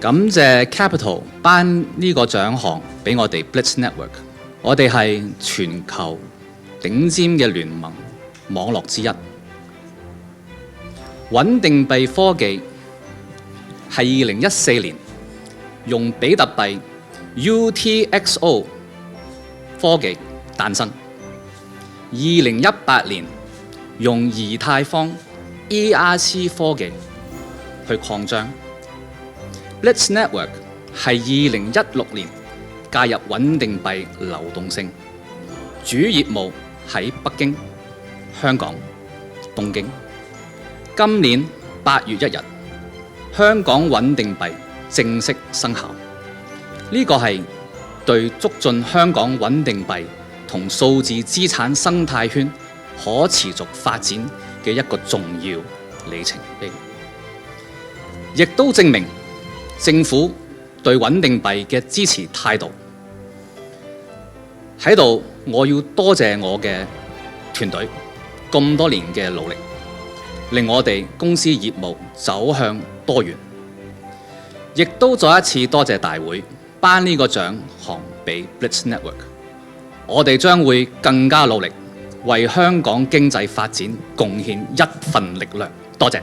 感謝 Capital 頒呢個獎項俾我哋 Blitz Network， 我哋係全球頂尖嘅聯盟網絡之一。穩定幣科技係2014年用比特幣 UTXO 科技誕生，2018年用以太坊 ERC 科技去擴張。Blitz Network 係2016年加入穩定幣流動性，主業務喺北京、香港、東京。今年8月1日，香港穩定幣正式生效。呢個係對促進香港穩定幣同數字資產生態圈可持續發展嘅一個重要里程碑，亦都證明政府對穩定幣嘅支持態度。喺度，我要多謝我嘅團隊咁多年嘅努力，令我哋公司業務走向多元。亦都再一次多謝大會頒呢個獎項俾 Blitz Network， 我哋將會更加努力，為香港經濟發展貢獻一份力量。多謝。